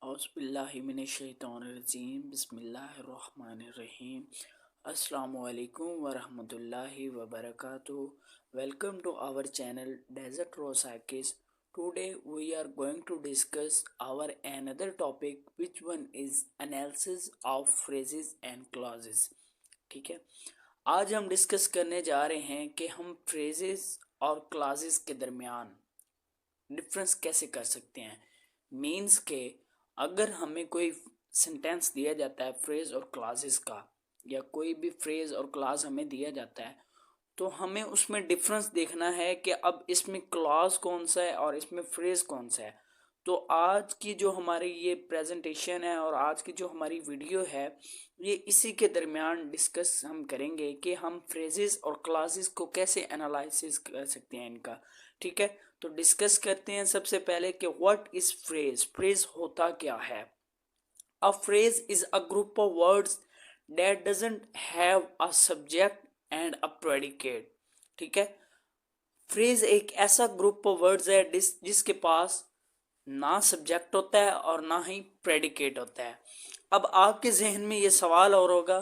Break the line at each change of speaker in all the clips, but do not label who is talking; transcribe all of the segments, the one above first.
औज़ुबिल्लाहिमिनश्शैतानिर्रजीम बिस्मिल्लाहिर्रहमानिर्रहीम अस्सलामुअलैकुम वरहमतुल्लाहि वबरकातुहू। Welcome to our channel Desert Rose Akis. Today we are going to discuss our another topic, which one is analysis of phrases and clauses. ठीक है, आज हम discuss करने जा रहे हैं कि हम फ्रेजेस और क्लासेस के दरमियान डिफरेंस कैसे कर सकते हैं। मीन्स के अगर हमें कोई सेंटेंस दिया जाता है फ्रेज और क्लासेस का, या कोई भी फ्रेज और क्लास हमें दिया जाता है, तो हमें उसमें डिफरेंस देखना है कि अब इसमें क्लॉज कौन सा है और इसमें फ्रेज कौन सा है। तो आज की जो हमारी ये प्रेजेंटेशन है और आज की जो हमारी वीडियो है, ये इसी के दरमियान डिस्कस हम करेंगे कि हम फ्रेजेस और क्लॉजेस को कैसे एनालिसिस कर सकते हैं इनका। ठीक है, तो डिस्कस करते हैं सबसे पहले कि व्हाट इज फ्रेज। फ्रेज होता क्या है। अ phrase is a group of words that doesn't have a subject and a predicate. ठीक है, फ्रेज एक ऐसा ग्रुप ऑफ वर्ड्स है जिसके पास ना सब्जेक्ट होता है और ना ही प्रेडिकेट होता है। अब आपके जहन में ये सवाल और होगा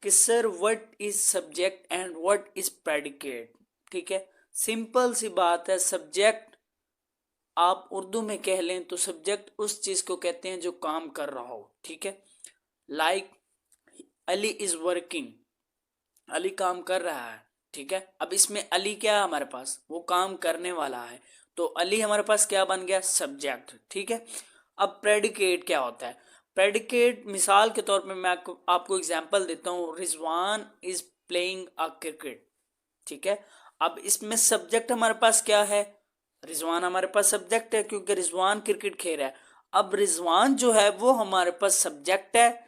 कि sir what is subject and what is predicate. ठीक है, सिंपल सी बात है। सब्जेक्ट आप उर्दू में कह लें तो सब्जेक्ट उस चीज को कहते हैं जो काम कर रहा हो। ठीक है, like Ali is working, Ali काम कर रहा है। ठीक है, अब इसमें अली क्या है हमारे पास, वो काम करने वाला है, तो अली हमारे पास क्या बन गया, सब्जेक्ट। ठीक है, अब प्रेडिकेट क्या होता है। प्रेडिकेट मिसाल के तौर पे मैं आपको एग्जांपल देता हूँ, Rizwan is playing a cricket. ठीक है, अब इसमें सब्जेक्ट हमारे पास क्या है, रिजवान हमारे पास सब्जेक्ट है क्योंकि रिजवान क्रिकेट खेल रहा है। अब रिजवान जो है वो हमारे पास सब्जेक्ट है,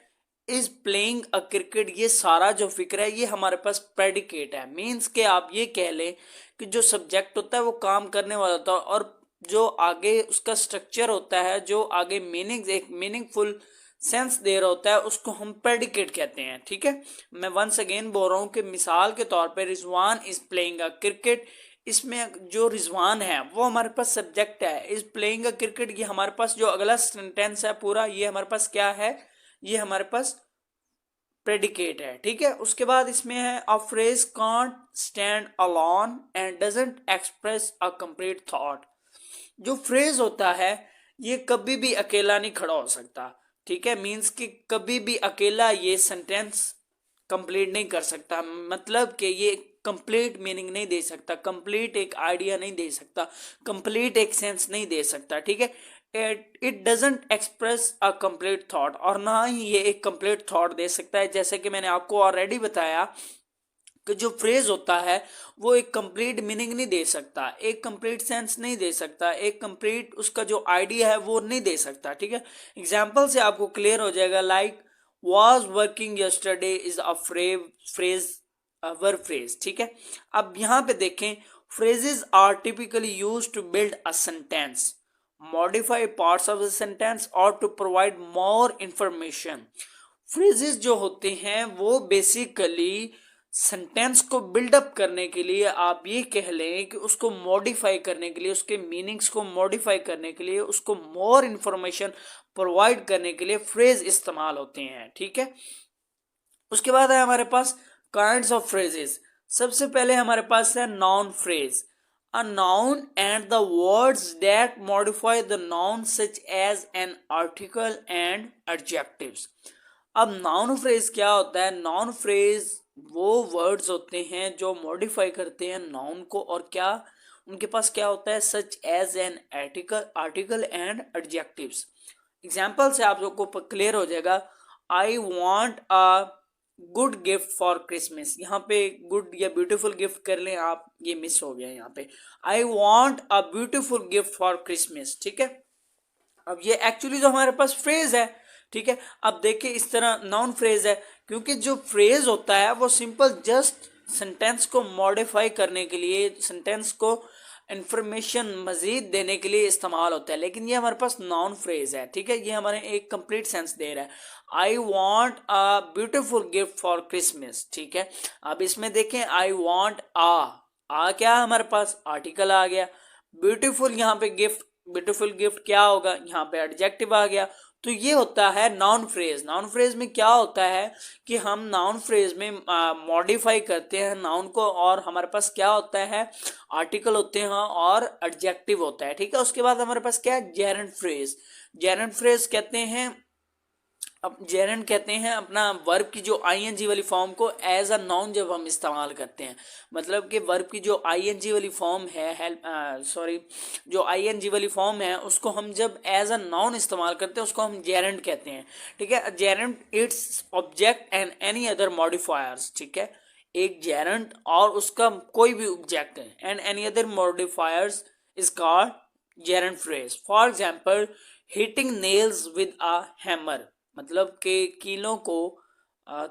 इज प्लेइंग अ क्रिकेट, ये सारा जो फिक्र है ये हमारे पास प्रेडिकेट है। मीन्स के आप ये कह लें कि जो सब्जेक्ट होता है वो काम करने वाला होता है, और जो आगे उसका स्ट्रक्चर होता है, जो आगे मीनिंग एक मीनिंगफुल सेंस दे रहा होता है, उसको हम प्रेडिकेट कहते हैं। ठीक है, मैं वंस अगेन बोल रहा हूँ कि मिसाल के तौर पे Rizwan is playing a cricket, इसमें जो रिजवान है वो हमारे पास सब्जेक्ट है, इज प्लेइंग अ क्रिकेट, ये हमारे पास जो अगला सेंटेंस है पूरा, ये हमारे पास क्या है, ये हमारे पास प्रेडिकेट है। ठीक है, उसके बाद इसमें है a phrase can't stand alone and doesn't express a complete thought. जो फ्रेज होता है ये कभी भी अकेला नहीं खड़ा हो सकता। ठीक है, मीन्स कि कभी भी अकेला ये सेंटेंस कंप्लीट नहीं कर सकता, मतलब कि ये कंप्लीट मीनिंग नहीं दे सकता, कंप्लीट एक आइडिया नहीं दे सकता, कंप्लीट एक सेंस नहीं दे सकता। ठीक है, it doesn't express a complete thought, और ना ही ये एक कंप्लीट थॉट दे सकता है। जैसे कि मैंने आपको ऑलरेडी बताया कि जो फ्रेज होता है वो एक कंप्लीट मीनिंग नहीं दे सकता, एक कंप्लीट सेंस नहीं दे सकता, एक कंप्लीट उसका जो आइडिया है वो नहीं दे सकता। ठीक है, एग्जाम्पल से आपको क्लियर हो जाएगा। Like was working yesterday is a phrase, verb phrase. ठीक है, अब यहां पे देखें, phrases are typically use to build a sentence, modify parts of the sentence or to provide more information। Phrases जो होते हैं वो बेसिकली सेंटेंस को बिल्डअप करने के लिए, आप ये कह लें कि उसको मॉडिफाई करने के लिए, उसके मीनिंग्स को मॉडिफाई करने के लिए, उसको मोर इंफॉर्मेशन प्रोवाइड करने के लिए फ्रेज इस्तेमाल होते हैं। ठीक है, उसके बाद है हमारे पास काइंड्स ऑफ फ्रेजेस। सबसे पहले हमारे पास है noun phrase, a noun and the words that modify the noun such as an article and adjectives। अब नाउन फ्रेज क्या होता है, नाउन फ्रेज वो वर्ड्स होते हैं जो मॉडिफाई करते हैं नाउन को, और क्या उनके पास क्या होता है, such as an article and adjectives. Example से आप लोग को क्लियर हो जाएगा। I want a good gift for Christmas, यहाँ पे गुड या ब्यूटीफुल गिफ्ट कर लें आप, ये मिस हो गया यहाँ पे। आई want a beautiful gift for Christmas. ठीक है, अब ये एक्चुअली जो हमारे पास फ्रेज है। ठीक है, अब देखिए इस तरह नाउन फ्रेज है, क्योंकि जो फ्रेज होता है वो सिंपल जस्ट सेंटेंस को मॉडिफाई करने के लिए, सेंटेंस को इंफॉर्मेशन मजीद देने के लिए इस्तेमाल होता है, लेकिन ये हमारे पास नाउन फ्रेज है। ठीक है, ये हमारे एक कंप्लीट सेंस दे रहा है। आई want a beautiful gift for Christmas. ठीक है, अब इसमें देखें आई वॉन्ट आ क्या है हमारे पास, आर्टिकल आ गया। ब्यूटीफुल यहाँ पे गिफ्ट, ब्यूटीफुल गिफ्ट क्या होगा, यहाँ पे एडजेक्टिव आ गया। तो ये होता है नाउन फ्रेज। नाउन फ्रेज में क्या होता है कि हम नाउन फ्रेज में मॉडिफाई करते हैं नाउन को, और हमारे पास क्या होता है, आर्टिकल होते हैं और एडजेक्टिव होता है, ठीक है। उसके बाद हमारे पास क्या है, जेरेंट फ्रेज। जेरेंट फ्रेज कहते हैं, अब जेरेंट कहते हैं अपना वर्ब की जो आईएनजी वाली फॉर्म को एज अ नाउन जब हम इस्तेमाल करते हैं, मतलब कि वर्ब की जो आईएनजी वाली फॉर्म है, जो आईएनजी वाली फॉर्म है उसको हम जब एज अ नाउन इस्तेमाल करते हैं उसको हम जेरेंट कहते हैं, ठीक है। Geraint its object and any other modifiers, ठीक है। एक जेरेंट और उसका कोई भी ऑब्जेक्ट है and any other modifiers is called gerund phrase. For example, hitting nails with a hammer, मतलब कि कीलों को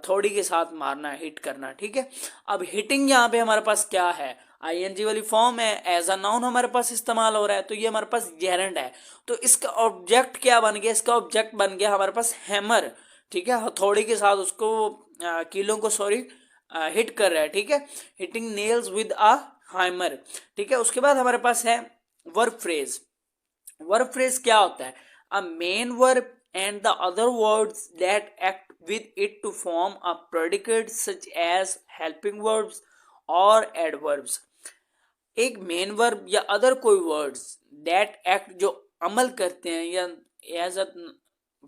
थोड़ी के साथ मारना, हिट करना, ठीक है। अब हिटिंग यहाँ पे हमारे पास क्या है, आईएनजी वाली फॉर्म है, एज अ नाउन हमारे पास इस्तेमाल हो रहा है, तो ये हमारे पास जेरेंट है। तो इसका ऑब्जेक्ट क्या बन गया, इसका ऑब्जेक्ट बन गया हमारे पास हैमर, ठीक है। हथौड़ी के साथ उसको कीलों को हिट कर रहा है, ठीक है। Hitting nails with a hammer, ठीक है। उसके बाद हमारे पास है वर्ब फ्रेज। वर्ब फ्रेज क्या होता है, अ main verb and the other words that act with it to form a predicate such as helping verbs or adverbs। एक मेन वर्ब या अदर कोई वर्ड्स दैट एक्ट, जो अमल करते हैं या एज अ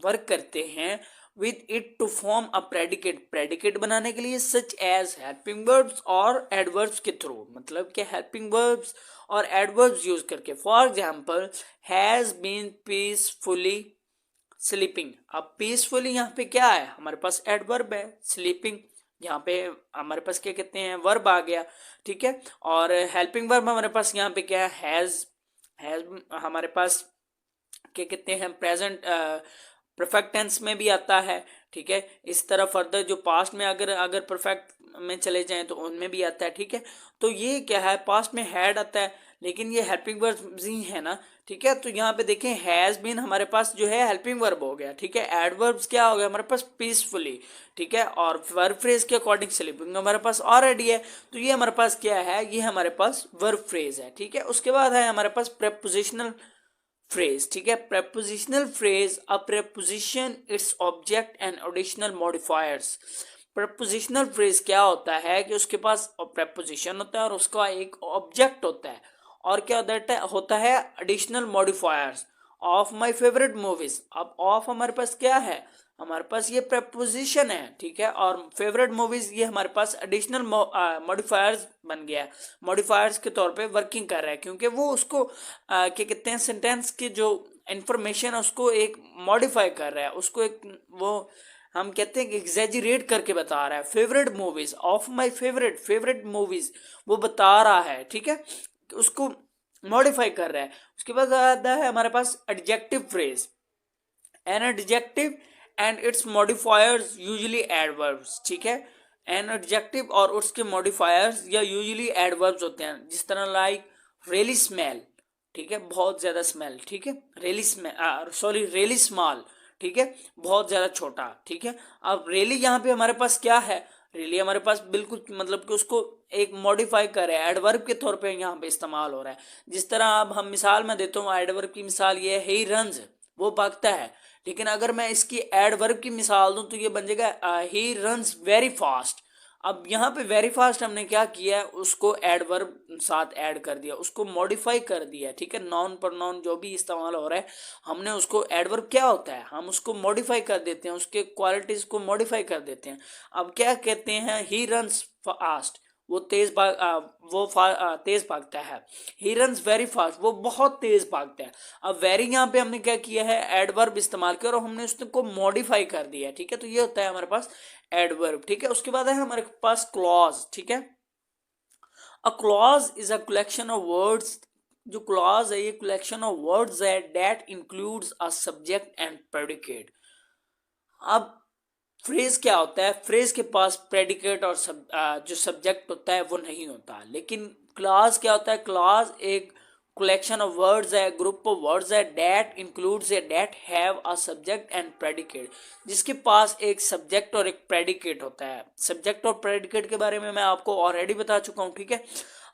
वर्क करते हैं with it to form a predicate, predicate बनाने के लिए, सच एज हेल्पिंग वर्ब्स और एडवर्ब्स के थ्रू, मतलब कि हेल्पिंग वर्ब्स और एडवर्ब्स यूज करके। For example, has been peacefully sleeping. अब पीसफुली यहाँ पे क्या है, हमारे पास एडवर्ब है, स्लीपिंग यहाँ पे हमारे पास क्या कहते हैं, वर्ब आ गया, ठीक है। और हेल्पिंग वर्ब हमारे पास यहाँ पे क्या है, हैज हमारे पास क्या कहते हैं, प्रेजेंट परफेक्ट टेंस में भी आता है, ठीक है। इस तरह फर्दर जो पास्ट में अगर अगर परफेक्ट में चले जाएं तो उनमें भी आता है, ठीक है। तो ये क्या है, पास्ट में हैड आता है, लेकिन ये हेल्पिंग वर्ब ही है ना, ठीक है। तो यहाँ पे देखें, हैज बीन हमारे पास जो है हेल्पिंग वर्ब हो गया, ठीक है। एडवर्ब्स क्या हो गया हमारे पास, पीसफुली, ठीक है। और वर्ब फ्रेज के अकॉर्डिंग स्लीपिंग हमारे पास ऑलरेडी है, तो ये हमारे पास क्या है, ये हमारे पास वर्ब फ्रेज है, ठीक है। उसके बाद है हमारे पास प्रेपोजिशनल फ्रेज, ठीक है। Prepositional phrase, a preposition, its object and additional modifiers. Prepositional phrase क्या होता है कि उसके पास प्रेपोजिशन होता है और उसका एक ऑब्जेक्ट होता है, और क्या होता है additional modifiers of my favourite movies. अब ऑफ हमारे पास क्या है, हमारे पास ये प्रेपोजिशन है, ठीक है। और फेवरेट मूवीज ये हमारे पास एडिशनल मॉडिफायर्स बन गया है, मॉडिफायर्स के तौर पे वर्किंग कर रहा है, क्योंकि वो उसको क्या कहते हैं, सेंटेंस की जो इंफॉर्मेशन है उसको एक मॉडिफाई कर रहा है, उसको एक वो हम कहते हैं कि एग्जैजरेट करके बता रहा है। Favourite movies, of my favourite movies वो बता रहा है, ठीक है, उसको मॉडिफाई कर रहा है। उसके बाद आता है हमारे पास adjective phrase. An adjective and its modifiers usually adverbs, ठीक है। एन एडजेक्टिव और उसके मॉडिफायर्स या यूजुअली एडवर्ब्स होते हैं, जिस तरह लाइक रियली स्मेल, ठीक है, बहुत ज्यादा स्मेल, ठीक है। रियली स्मॉल, ठीक है, बहुत ज्यादा छोटा, ठीक है। अब रियली यहाँ पे हमारे पास क्या है, रियली हमारे पास बिल्कुल मतलब कि उसको एक मॉडिफाई कर रहा है, एडवर्ब के तौर पे यहाँ पे इस्तेमाल हो रहा है। जिस तरह अब हम मिसाल में देता हूँ, एडवर्ब की मिसाल ये है, ही रन्स, वो भागता है, लेकिन अगर मैं इसकी एडवर्ब की मिसाल दूं तो ये बन जाएगा ही रन्स वेरी फास्ट। अब यहाँ पे वेरी फास्ट हमने क्या किया है, उसको एडवर्ब साथ ऐड कर दिया, उसको मॉडिफाई कर दिया, ठीक है। नाउन प्रोनाउन जो भी इस्तेमाल हो रहा है, हमने उसको एडवर्ब क्या होता है, हम उसको मॉडिफाई कर देते हैं, उसके क्वालिटीज को मॉडिफाई कर देते हैं। अब क्या कहते हैं, ही रन्स फास्ट, वो तेज भागता है। ही रन्स वेरी फास्ट, वो बहुत तेज भागता है। अब वेरी यहाँ पे हमने क्या किया है, एडवर्ब इस्तेमाल किया और हमने उसको मॉडिफाई कर दिया, ठीक है। तो ये होता है हमारे पास एडवर्ब, ठीक है। उसके बाद है हमारे पास क्लॉज, ठीक है। A clause is a collection of words, जो क्लॉज है ये कलेक्शन ऑफ वर्ड्स है that includes a subject and predicate. अब फ्रेज क्या होता है, फ्रेज के पास प्रेडिकेट और जो सब्जेक्ट होता है वो नहीं होता, लेकिन क्लॉज क्या होता है, क्लॉज एक कलेक्शन ऑफ वर्ड्स है, ग्रुप ऑफ वर्ड्स है दैट इंक्लूड्स है, that have a subject and predicate, जिसके पास एक सब्जेक्ट और एक प्रेडिकेट होता है। सब्जेक्ट और प्रेडिकेट के बारे में मैं आपको ऑलरेडी बता चुका हूँ, ठीक है।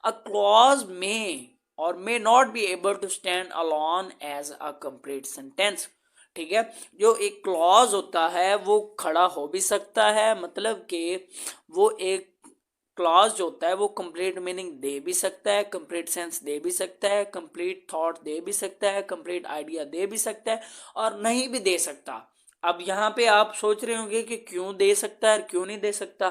अ क्लॉज में और may not be able to stand alone as a complete sentence, ठीक है। जो एक क्लॉज होता है वो खड़ा हो भी सकता है, मतलब कि वो एक क्लॉज जो होता है वो कंप्लीट मीनिंग दे भी सकता है, कंप्लीट सेंस दे भी सकता है, कंप्लीट थॉट दे भी सकता है, कंप्लीट आइडिया दे भी सकता है और नहीं भी दे सकता। अब यहाँ पे आप सोच रहे होंगे कि क्यों दे सकता है और क्यों नहीं दे सकता।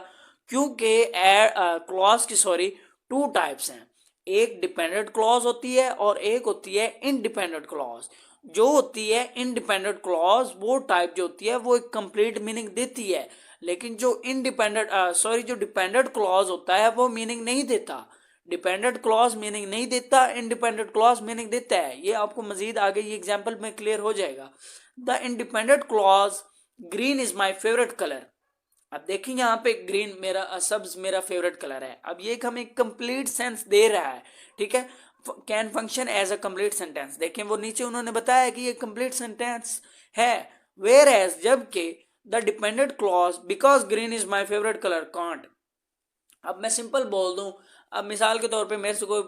क्योंकि क्लॉज की सॉरी टू टाइप्स हैं, एक डिपेंडेंट क्लॉज होती है और एक होती है इंडिपेंडेंट क्लॉज। जो होती है इंडिपेंडेंट क्लॉज वो टाइप जो होती है वो एक कंप्लीट मीनिंग देती है, लेकिन जो जो डिपेंडेंट क्लॉज होता है वो मीनिंग नहीं देता। डिपेंडेंट क्लॉज मीनिंग नहीं देता, इंडिपेंडेंट क्लॉज मीनिंग देता है। ये आपको मजीद आगे ये एग्जांपल में क्लियर हो जाएगा। The independent clause green is my favourite colour. अब देखिए यहाँ पे ग्रीन मेरा सब्ज मेरा फेवरेट कलर है। अब ये हमें कंप्लीट सेंस दे रहा है, ठीक है। Can function as a complete sentence. देखें वो नीचे उन्होंने बताया कि ये कंप्लीट सेंटेंस है। वेयर एज जबकि the dependent clause because green is my favourite colour can't. अब मैं सिंपल बोल दूं, अब मिसाल के तौर पे मेरे से कोई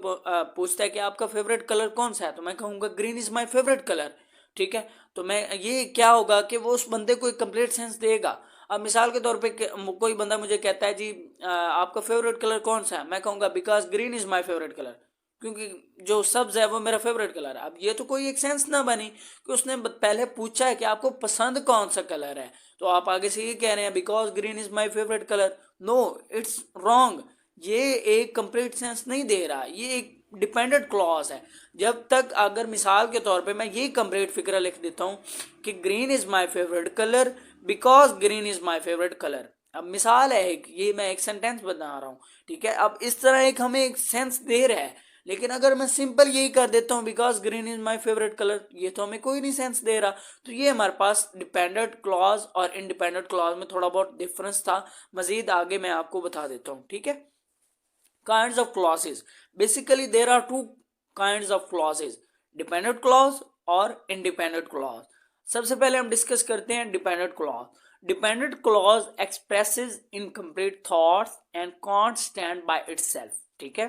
पूछता है कि आपका फेवरेट कलर कौन सा है, तो मैं कहूँगा green is my favourite colour, ठीक है। तो मैं ये क्या होगा कि वो उस बंदे को एक कंप्लीट सेंस देगा। अब मिसाल के तौर पे कोई बंदा मुझे कहता है जी आपका फेवरेट कलर कौन सा है, मैं कहूँगा because green is my favourite colour, क्योंकि जो सब्ज है वो मेरा फेवरेट कलर है। अब ये तो कोई एक सेंस ना बनी कि उसने पहले पूछा है कि आपको पसंद कौन सा कलर है, तो आप आगे से ये कह रहे हैं because green is my favourite colour. No, it's wrong. ये एक कंप्लीट सेंस नहीं दे रहा, ये एक डिपेंडेंट क्लॉज है। जब तक अगर मिसाल के तौर पे मैं ये कंप्लीट फिक्र लिख देता हूँ कि green is my favourite colour because green is my favourite colour. अब मिसाल है एक, ये मैं एक सेंटेंस बना रहा हूँ, ठीक है। अब इस तरह एक हमें एक सेंस दे रहा है, लेकिन अगर मैं सिंपल यही कर देता हूँ because green is my favourite colour, ये तो हमें कोई नहीं सेंस दे रहा। तो ये हमारे पास डिपेंडेंट क्लॉज और इंडिपेंडेंट क्लॉज में थोड़ा बहुत डिफरेंस था, मजीद आगे मैं आपको बता देता हूँ, ठीक है। Kinds of clauses, basically there are two kinds of clauses, dependent clause और इंडिपेंडेंट क्लॉज। सबसे पहले हम डिस्कस करते हैं dependent clause. Dependent clause expresses incomplete thoughts and can't stand by itself, ठीक है।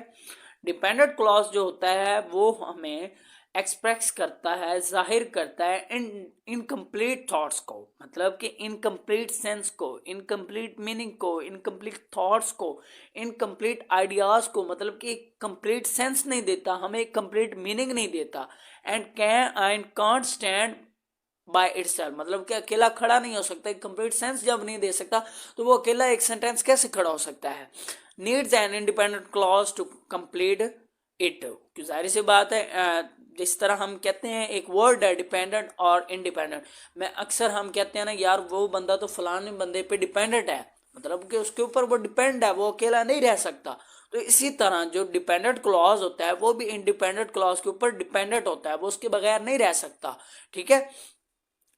डिपेंडेंट क्लॉज जो होता है वो हमें एक्सप्रेस करता है, जाहिर करता है इनकम्प्लीट थॉट्स को, मतलब कि इनकम्प्लीट सेंस को, इनकम्प्लीट मीनिंग को, इनकम्प्लीट थॉट्स को, इनकम्प्लीट आइडियाज को, मतलब कि एक कंप्लीट सेंस नहीं देता, हमें एक कंप्लीट मीनिंग नहीं देता। And can't stand by itself, मतलब कि अकेला खड़ा नहीं हो सकता। एक कंप्लीट सेंस जब नहीं दे सकता तो वो अकेला एक सेंटेंस कैसे खड़ा हो सकता है। Needs an independent clause to complete it, जाहिर सी बात है। जिस तरह हम कहते हैं एक वर्ड है डिपेंडेंट और इंडिपेंडेंट, मैं अक्सर हम कहते हैं ना यार वो बंदा तो फलाने बंदे पे डिपेंडेंट है, मतलब कि उसके ऊपर वो डिपेंड है, वो अकेला नहीं रह सकता। तो इसी तरह जो डिपेंडेंट क्लॉज होता है वो भी इंडिपेंडेंट क्लॉज के ऊपर डिपेंडेंट होता है, वो उसके बगैर नहीं रह सकता, ठीक है।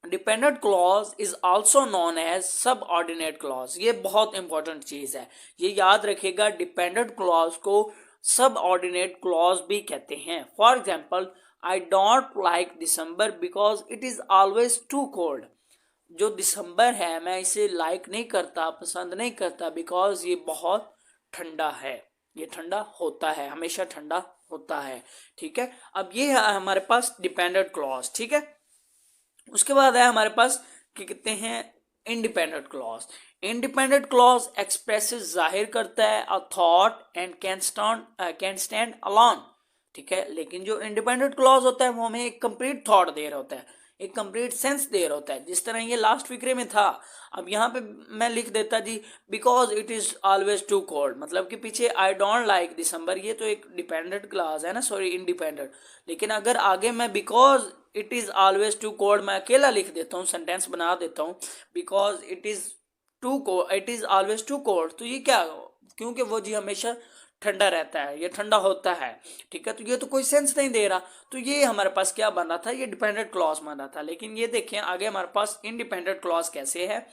Dependent clause is also known as subordinate clause. ये बहुत इंपॉर्टेंट चीज है, ये याद रखिएगा। डिपेंडेंट क्लॉज को सब ऑर्डिनेट क्लॉज भी कहते हैं। For example, I don't like December because it is always too cold. जो दिसंबर है मैं इसे लाइक नहीं करता, पसंद नहीं करता, बिकॉज ये बहुत ठंडा है, ये ठंडा होता है, हमेशा ठंडा होता है, ठीक है। अब ये है हमारे पास डिपेंडेंट क्लॉज, ठीक है। उसके बाद है हमारे पास क्या कहते हैं independent clause. Independent clause expresses, जाहिर करता है a thought and can stand alone, ठीक है। लेकिन जो इंडिपेंडेंट क्लॉज होता है वो हमें एक कंप्लीट थॉट दे रहा होता है, एक कंप्लीट सेंस दे रहा होता है, जिस तरह ये लास्ट फिक्रे में था। अब यहाँ पे मैं लिख देता जी because it is always too cold, मतलब कि पीछे आई डोंट लाइक दिसंबर, ये तो एक डिपेंडेंट क्लॉज है ना, सॉरी इंडिपेंडेंट। लेकिन अगर आगे मैं because it is always too cold मैं अकेला लिख देता हूँ, सेंटेंस बना देता हूँ because it is always too cold, तो ये क्या, क्योंकि वो जी हमेशा ठंडा रहता है, ये ठंडा होता है, ठीक है। तो ये तो कोई सेंस नहीं दे रहा, तो ये हमारे पास क्या बन रहा था, ये डिपेंडेंट क्लॉज बन रहा था। लेकिन ये देखें आगे हमारे पास इंडिपेंडेंट क्लॉज कैसे है।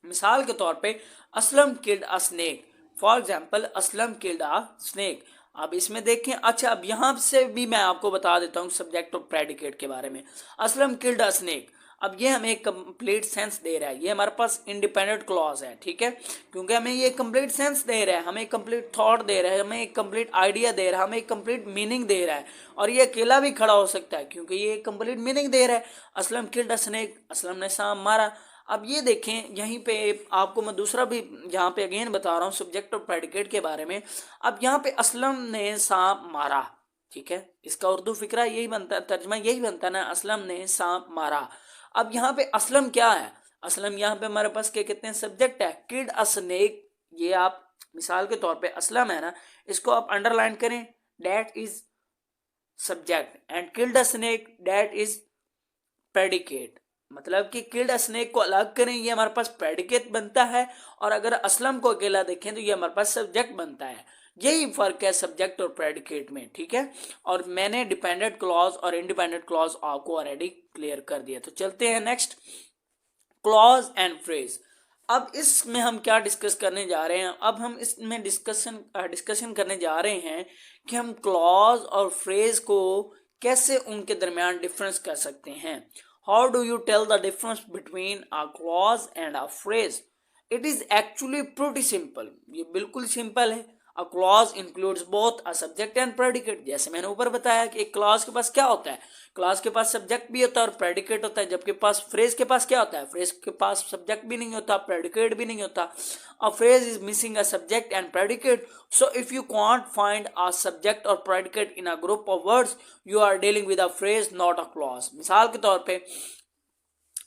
मिसाल के तौर पे Aslam killed a snake, for example Aslam killed a snake. अब इसमें देखें, अच्छा अब यहाँ से भी मैं आपको बता देता हूँ सब्जेक्ट और प्रेडिकेट के बारे में। असलम किल्ड अ स्नेक, अब ये हमें एक कंप्लीट सेंस दे रहा है, ये हमारे पास इंडिपेंडेंट क्लॉज है, ठीक है, क्योंकि हमें ये कंप्लीट सेंस दे रहा है, हमें एक कंप्लीट थॉट दे रहा है, हमें एक कंप्लीट आइडिया दे रहा है, हमें एक कंप्लीट मीनिंग दे रहा है, और ये अकेला भी खड़ा हो सकता है क्योंकि ये एक कंप्लीट मीनिंग दे रहा है। Aslam killed a snake, Aslam ने सांप मारा। अब ये देखें यहीं पे आपको मैं दूसरा भी यहाँ पे अगेन बता रहा हूँ सब्जेक्ट और प्रेडिकेट के बारे में। अब यहाँ पे असलम ने सांप मारा, ठीक है, इसका उर्दू फिक्रा यही बनता है, तर्जमा यही बनता है ना, असलम ने सांप मारा। अब यहाँ पे असलम क्या है, असलम यहाँ पे हमारे पास क्या कहते हैं, सब्जेक्ट है, किड अ स्नेक। ये आप मिसाल के तौर पे असलम है ना, इसको आप अंडरलाइन करें, that is subject and killed a snake that is predicate. मतलब कि किल्ड स्नेक को अलग करें, ये हमारे पास प्रेडिकेट बनता है, और अगर असलम को अकेला देखें तो ये हमारे पास सब्जेक्ट बनता है। यही फर्क है सब्जेक्ट और प्रेडिकेट में, ठीक है। और मैंने डिपेंडेंट क्लॉज और इंडिपेंडेंट क्लॉज आपको ऑलरेडी क्लियर कर दिया। तो चलते हैं नेक्स्ट, क्लॉज एंड फ्रेज। अब इसमें हम क्या डिस्कस करने जा रहे हैं, अब हम इसमें डिस्कशन करने जा रहे हैं कि हम क्लॉज और फ्रेज को कैसे उनके दरमियान डिफरेंस कर सकते हैं। How do you tell the difference between a clause and a phrase? It is actually pretty simple, ये बिल्कुल सिंपल है। A clause includes both a subject and predicate. जैसे मैंने ऊपर बताया कि एक क्लॉज के पास क्या होता है, क्लॉज के पास सब्जेक्ट भी होता है और प्रेडिकेट होता है, जबकि पास फ्रेज के पास क्या होता है, फ्रेज के पास सब्जेक्ट भी नहीं होता, प्रेडिकेट भी नहीं होता। A phrase is missing a subject and predicate, so if you can't find a subject और predicate in a group of words, you are dealing with a phrase not a clause. मिसाल के तौर पे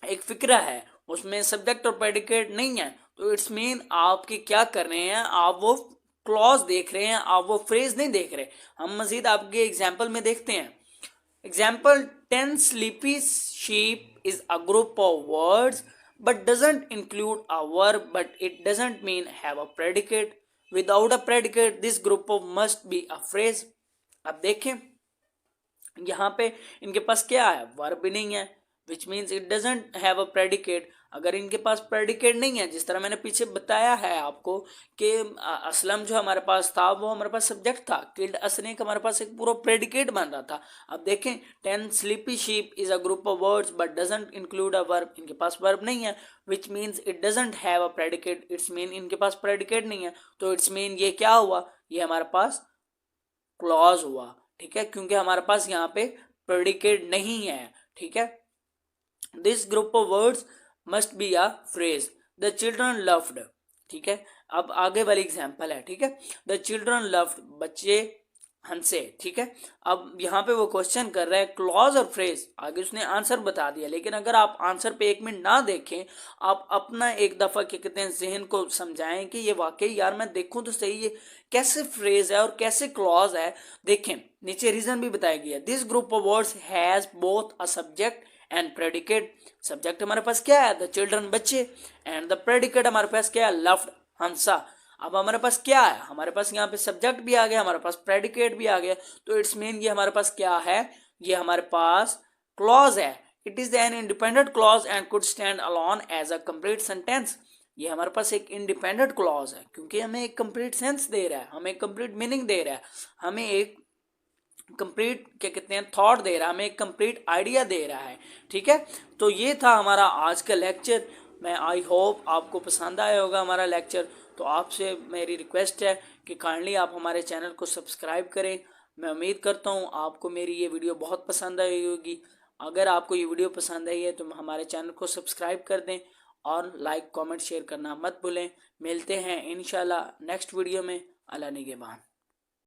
एक फिक्रा है, उसमें सब्जेक्ट और predicate नहीं है, तो इट्स मीन आपके क्या कर रहे हैं, आप वो क्लॉज देख रहे हैं, आप वो फ्रेज नहीं देख रहे। हम मजीद आपके एग्जाम्पल में देखते हैं। Example, 10 sleepy sheep is a group of words but doesn't include a verb, but it doesn't mean have a predicate. Without a predicate, this group of must be a phrase. अब देखें यहाँ पे इनके पास क्या है, वर्ब भी नहीं है, which means it doesn't have a predicate. अगर इनके पास प्रेडिकेट नहीं है, जिस तरह मैंने पीछे बताया है आपको कि असलम जो हमारे पास था वो हमारे पास सब्जेक्ट था, किल्ड असनेक हमारे पास एक पूरा प्रेडिकेट बन रहा था। अब देखें 10 sleepy sheep is a group of words but doesn't include a verb, इनके पास वर्ब नहीं है, which means it doesn't have a predicate, it's mean इनके पास प्रेडिकेट नहीं है, तो इट्स मीन ये क्या हुआ, ये हमारे पास क्लॉज हुआ, ठीक है, क्योंकि हमारे पास यहाँ पे प्रेडिकेट नहीं है, ठीक है। This group of words must be a phrase. The children loved, ठीक है। अब आगे वाली एग्जांपल है, ठीक है, द चिल्ड्रन लव्ड, बच्चे हंसे, ठीक है। अब यहाँ पे वो क्वेश्चन कर रहा है क्लॉज और फ्रेज, आगे उसने आंसर बता दिया, लेकिन अगर आप आंसर पे 1 मिनट ना देखें, आप अपना एक दफ़ा क्या कहते हैं जहन को समझाएं कि ये वाकई यार मैं देखूं तो सही ये कैसे फ्रेज है और कैसे क्लॉज है। देखें नीचे रीजन भी बताया गया, this group of words has both a subject and predicate. Subject हमारे पास क्या है, द चिल्ड्रन, बच्चे, एंड द प्रेडिकेट हमारे पास क्या है, लव्ड, हंसा। अब हमारे पास क्या है, हमारे पास यहाँ पे सब्जेक्ट भी आ गया, हमारे पास प्रेडिकेट भी आ गया, तो इट्स मीन ये हमारे पास क्या है, ये हमारे पास क्लॉज है। It is an independent clause and could stand alone as a complete sentence. ये हमारे पास एक इंडिपेंडेंट क्लॉज है क्योंकि हमें एक कंप्लीट सेंस दे रहा है, हमें एक कंप्लीट मीनिंग दे रहा है, हमें एक कंप्लीट क्या कहते हैं थॉट दे रहा है, हमें एक कंप्लीट आइडिया दे रहा है, ठीक है। तो ये था हमारा आज का लेक्चर। मैं आई होप आपको पसंद आया होगा हमारा लेक्चर। तो आपसे मेरी रिक्वेस्ट है कि काइंडली आप हमारे चैनल को सब्सक्राइब करें। मैं उम्मीद करता हूँ आपको मेरी ये वीडियो बहुत पसंद आई होगी। अगर आपको ये वीडियो पसंद आई है तो हमारे चैनल को सब्सक्राइब कर दें और लाइक कमेंट शेयर करना मत भूलें। मिलते हैं इंशाल्लाह नेक्स्ट वीडियो में। अल्लाह निगहबान।